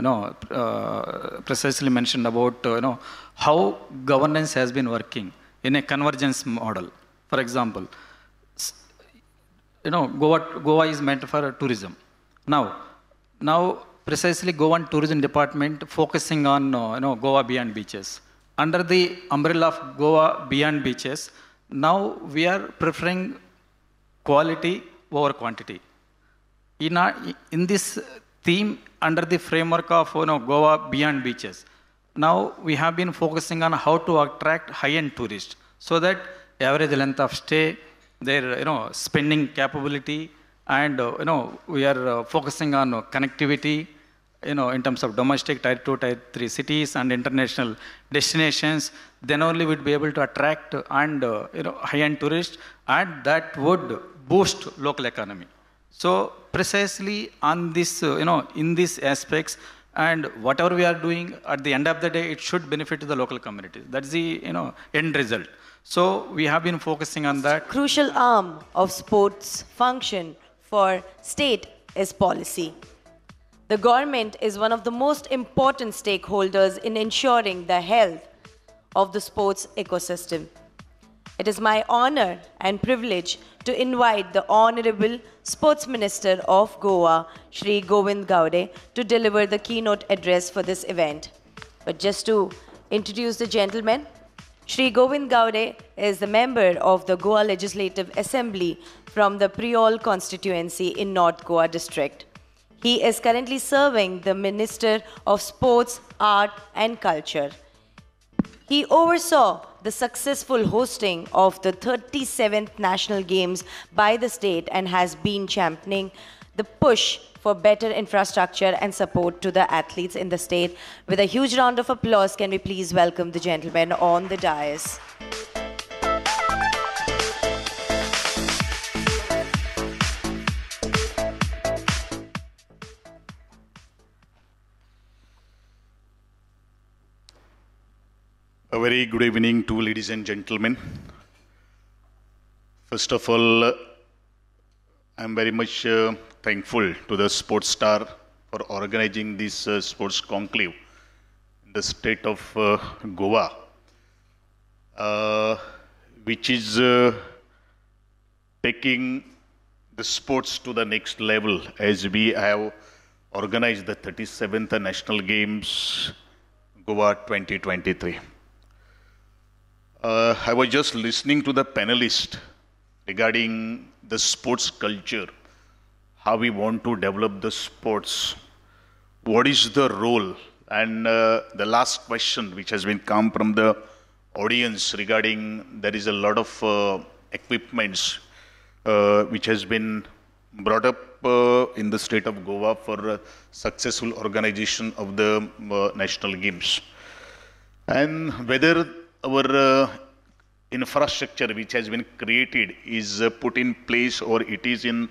precisely mentioned about how governance has been working in a convergence model. For example, Goa is meant for tourism. Now precisely Goan Tourism Department focusing on Goa Beyond Beaches. Under the umbrella of Goa Beyond Beaches, now we are preferring quality over quantity. In this theme, under the framework of Goa Beyond Beaches, now we have been focusing on how to attract high-end tourists, so that average length of stay, their spending capability, and we are focusing on connectivity, in terms of domestic Tier 2, Tier 3 cities and international destinations. Then only we'd be able to attract and high-end tourists, and that would boost local economy. So precisely on this, in these aspects, and whatever we are doing, at the end of the day, it should benefit the local communities. That's the end result. So we have been focusing on that. Crucial arm of sports function for state is policy. The government is one of the most important stakeholders in ensuring the health of the sports ecosystem. It is my honor and privilege to invite the Honorable Sports Minister of Goa, Shri Govind Gowde, to deliver the keynote address for this event. But just to introduce the gentleman, Shri Govind Gowde is the member of the Goa Legislative Assembly from the Priol constituency in North Goa district. He is currently serving the Minister of Sports, Art and Culture. He oversaw the successful hosting of the 37th National Games by the state and has been championing the push for better infrastructure and support to the athletes in the state. With a huge round of applause, can we please welcome the gentleman on the dais. A very good evening to ladies and gentlemen. First of all, I'm very much thankful to the Sportstar for organizing this sports conclave in the state of Goa, which is taking the sports to the next level, as we have organized the 37th National Games Goa 2023. I was just listening to the panelist regarding the sports culture, how we want to develop the sports, what is the role, and the last question which has been come from the audience regarding there is a lot of equipments which has been brought up in the state of Goa for successful organization of the national games, and whether our infrastructure which has been created is put in place or it is in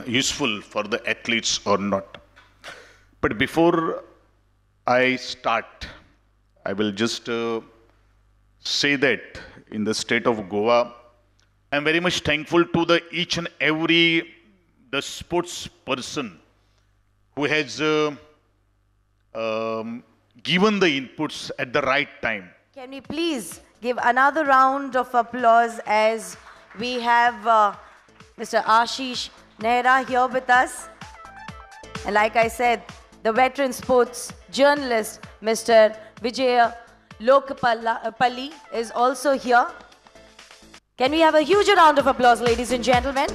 useful for the athletes or not. But before I start, I will just say that in the state of Goa, I am very much thankful to the each and every the sports person who has given the inputs at the right time. Can we please give another round of applause as we have Mr. Ashish Nehra here with us. And like I said, the veteran sports journalist, Mr. Vijaya Lokapalli is also here. Can we have a huge round of applause, ladies and gentlemen?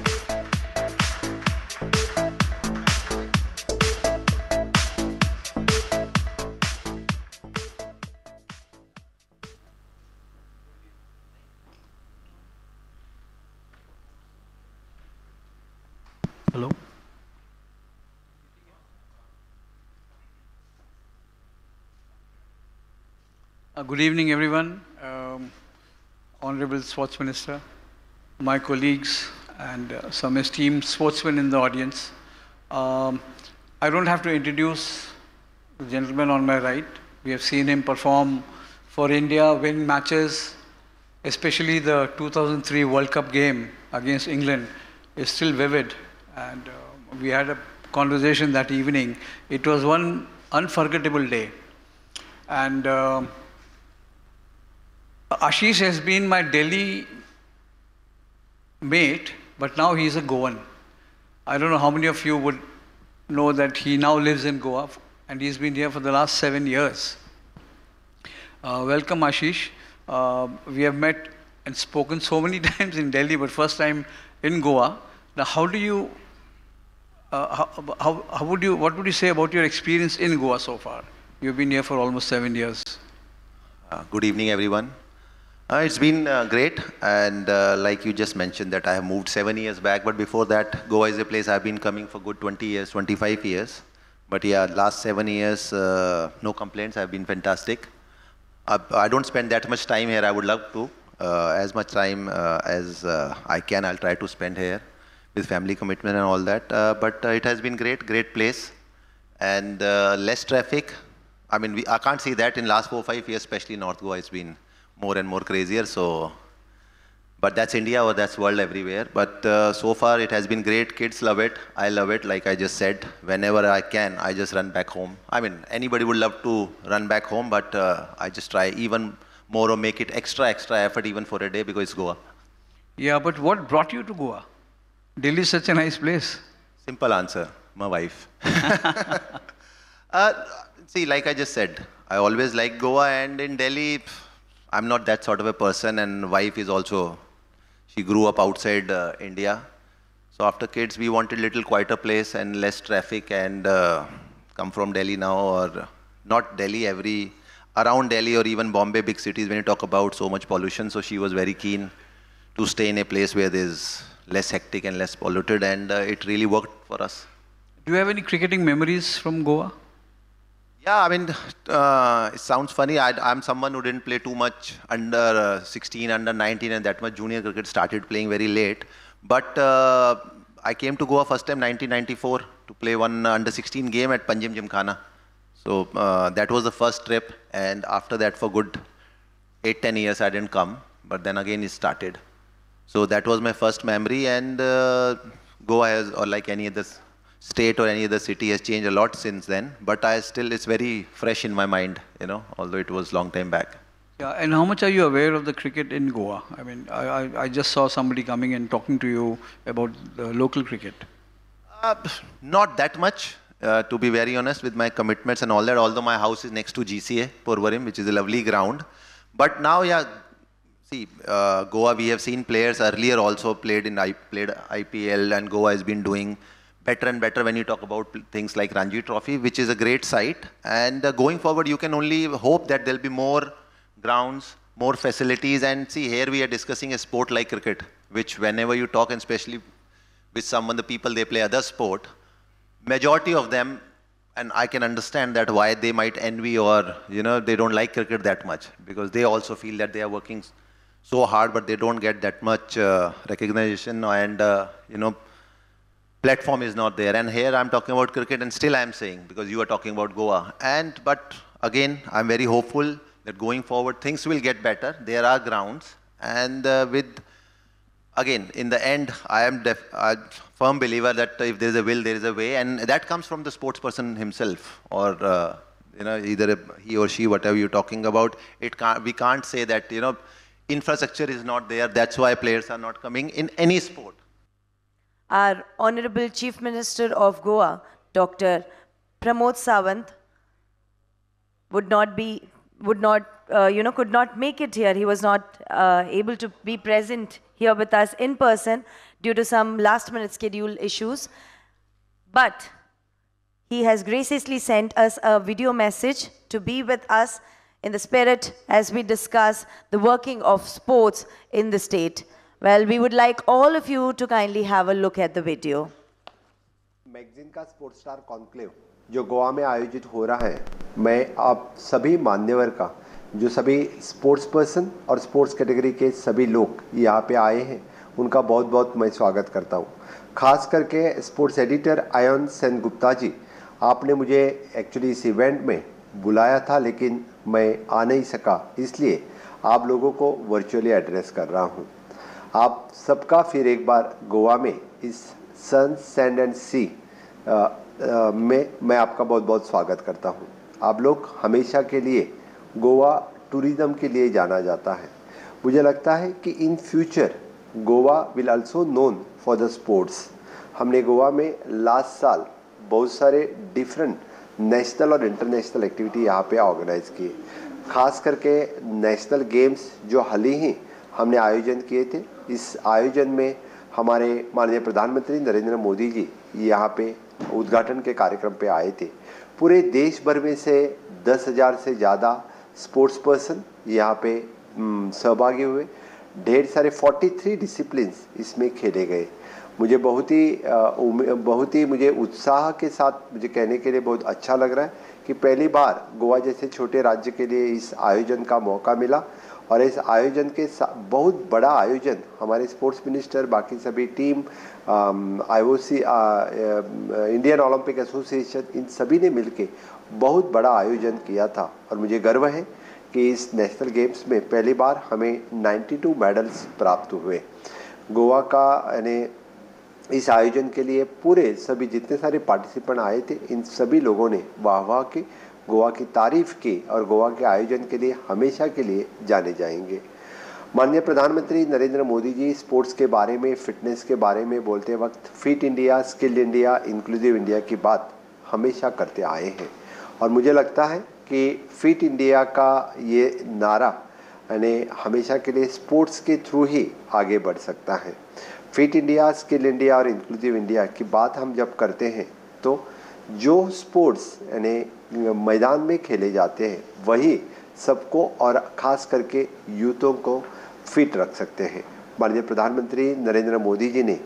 Hello. Good evening, everyone. Honorable Sports Minister, my colleagues, and some esteemed sportsmen in the audience. I don't have to introduce the gentleman on my right. We have seen him perform for India, win matches, especially the 2003 World Cup game against England is still vivid. And we had a conversation that evening. It was one unforgettable day. And Ashish has been my Delhi mate, but now he's a Goan. I don't know how many of you would know that he now lives in Goa, and he's been here for the last 7 years. Welcome, Ashish. We have met and spoken so many times in Delhi, but first time in Goa. Now, how do you, what would you say about your experience in Goa so far? You've been here for almost 7 years. Good evening, everyone. It's been great, and like you just mentioned that I have moved 7 years back, but before that, Goa is a place I've been coming for good 20 years, 25 years. But yeah, last 7 years, no complaints, have been fantastic. I don't spend that much time here, I would love to. As much time as I can, I'll try to spend here with family commitment and all that. But it has been great place, and less traffic. I mean, I can't see that in last 4 or 5 years, especially North Goa, it's been more and more crazier. So, but that's India or that's world everywhere. But so far it has been great. Kids love it. I love it. Like I just said, whenever I can, I just run back home. I mean, anybody would love to run back home, but I just try even more or make it extra effort even for a day because it's Goa. Yeah, but what brought you to Goa? Delhi is such a nice place. Simple answer, my wife. See, like I just said, I always like Goa, and in Delhi, I'm not that sort of a person, and wife is also, she grew up outside India. So after kids, we wanted a little quieter place and less traffic, and come from Delhi now, or not Delhi, around Delhi or even Bombay, big cities, when you talk about so much pollution. So she was very keen to stay in a place where there's less hectic and less polluted, and it really worked for us. Do you have any cricketing memories from Goa? Yeah, I mean, it sounds funny. I'm someone who didn't play too much under 16, under 19, and that much junior cricket, started playing very late. But I came to Goa first time 1994 to play one under 16 game at Panjim Gymkhana. So that was the first trip, and after that for good 8-10 years I didn't come, but then again it started. So that was my first memory, and Goa has, or like any other state or any other city, has changed a lot since then, but it's very fresh in my mind, you know, although it was long time back. Yeah, and how much are you aware of the cricket in Goa? I mean, I just saw somebody coming and talking to you about the local cricket. Not that much, to be very honest, with my commitments and all that, although my house is next to GCA, Porvarim, which is a lovely ground. But now, yeah, see, Goa, we have seen players earlier also played IPL, and Goa has been doing better and better when you talk about things like Ranji Trophy, which is a great site. And going forward, you can only hope that there'll be more grounds, more facilities. And see, here we are discussing a sport like cricket, which whenever you talk, and especially with someone, the people, they play other sport, majority of them, and I can understand that why they might envy or, you know, they don't like cricket that much, because they also feel that they are working so hard, but they don't get that much recognition, and, you know, platform is not there. And here I'm talking about cricket, and still I'm saying, because you are talking about Goa. But again, I'm very hopeful that going forward, things will get better. There are grounds. And again, in the end, I'm a firm believer that if there's a will, there is a way. And that comes from the sports person himself, or, you know, either he or she, whatever you're talking about. We can't say that, you know, infrastructure is not there. That's why players are not coming in any sport. Our Honorable Chief Minister of Goa, Dr. Pramod Sawant, could not make it here. He was not able to be present here with us in person due to some last-minute schedule issues. But he has graciously sent us a video message to be with us in the spirit as we discuss the working of sports in the state. Well, we would like all of you to kindly have a look at the video. Magazine का स्पोर्ट्सस्टार conclave जो गोवा में आयोजित हो रहा है, मैं आप सभी मान्यवर का जो सभी स्पोर्ट्स पर्सन और स्पोर्ट्स कैटेगरी के सभी लोग यहाँ पे आए हैं, उनका बहुत बहुत मैं स्वागत करता हूँ। खास करके स्पोर्ट्स एडिटर आयन सेन गुप्ता जी, आपने मुझे एक्चुअली इस इवेंट में बुलाया था लेकिन मैं आ नहीं सका, इसलिए आप लोगों को वर्चुअली एड्रेस कर रहा हूँ। आप सबका फिर एक बार गोवा में इस सन सैंड एंड सी में मैं आपका बहुत बहुत स्वागत करता हूँ। आप लोग हमेशा के लिए गोवा टूरिज़्म के लिए जाना जाता है। मुझे लगता है कि in future Goa will also known for the sports. हमने गोवा में लास्ट साल बहुत सारे डिफरेंट नेशनल और इंटरनेशनल एक्टिविटी यहाँ पे ऑर्गेनाइज किए। खास करके नेशनल गेम्स जो हाल ही हमने आयोजन किए थे, इस आयोजन में हमारे माननीय प्रधानमंत्री नरेंद्र मोदी जी यहाँ पे उद्घाटन के कार्यक्रम पे आए थे। पूरे देश भर में से 10,000 से ज़्यादा स्पोर्ट्स पर्सन यहाँ पे सहभागी हुए। ढेर सारे 43 डिसिप्लिन्स इसमें खेले गए। मुझे बहुत ही मुझे उत्साह के साथ मुझे कहने के लिए बहुत अच्छा लग रहा है कि पहली बार गोवा जैसे छोटे राज्य के लिए इस आयोजन का मौका मिला। और इस आयोजन के बहुत बड़ा आयोजन हमारे स्पोर्ट्स मिनिस्टर, बाकी सभी team, IOC, Indian Olympic Association, इन सभी ने मिलके बहुत बड़ा आयोजन किया था। और मुझे गर्व है कि इस नेशनल गेम्स में पहली बार हमें 92 मेडल्स प्राप्त हुए। गोवा का यानी इस आयोजन के लिए पूरे सभी जितने सारे पार्टिसिपेंट आए थे, इन सभी लोगों ने वाह की, गोवा की तारीफ की और गोवा के आयोजन के लिए हमेशा के लिए जाने जाएंगे। माननीय प्रधानमंत्री नरेंद्र मोदी जी स्पोर्ट्स के बारे में, फिटनेस के बारे में बोलते वक्त fit India, skilled India, inclusive India की बात हमेशा करते आए हैं। और मुझे लगता है कि फिट इंडिया का ये नारा यानी हमेशा के लिए स्पोर्ट्स के थ्रू ही आगे बढ़ सकता है। फिट इंडिया, स्किल इंडिया और इंक्लूसिव इंडिया की बात हम जब करते हैं तो जो स्पोर्ट्स यानी मैदान में खेले जाते हैं वही सबको और ख़ास करके यूथों को फिट रख सकते हैं। माननीय प्रधानमंत्री नरेंद्र मोदी जी ने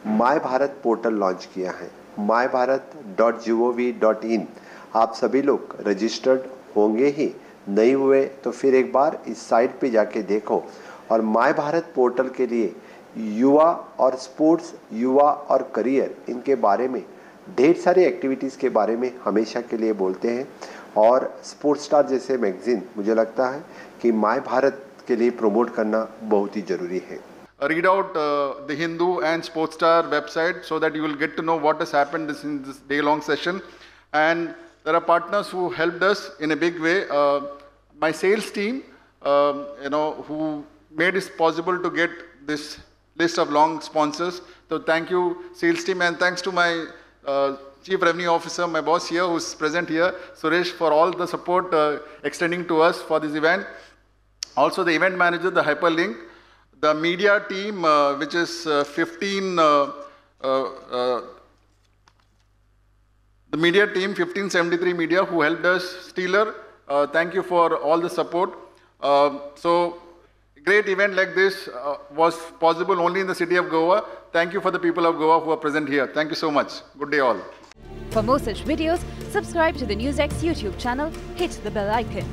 माय भारत पोर्टल लॉन्च किया है, mybharat.gov.in। आप सभी लोग रजिस्टर्ड होंगे ही, नहीं हुए तो फिर एक बार इस साइट पे जाके देखो। और माय भारत पोर्टल के लिए युवा और स्पोर्ट्स, युवा और करियर, इनके बारे में ढेर सारे एक्टिविटीज़ के बारे में हमेशा के लिए बोलते हैं। और स्पोर्ट्सस्टार जैसे मैगजीन मुझे लगता है कि माय भारत के लिए प्रमोट करना बहुत ही ज़रूरी है। Read out the Hindu and Sportstar website so that you will get to know what has happened in this day-long session. And there are partners who helped us in a big way. My sales team, who made it possible to get this list of long sponsors. So thank you, sales team, and thanks to my Chief Revenue Officer, my boss here, who's present here, Suresh, for all the support extending to us for this event. Also the event manager, the Hyperlink, the media team, which is 15, the media team, 1573 Media, who helped us. Steeler, thank you for all the support. So great event like this was possible only in the city of Goa. Thank you for the people of Goa who are present here. Thank you so much. Good day all. For more such videos, subscribe to the NewsX YouTube channel, hit the bell icon.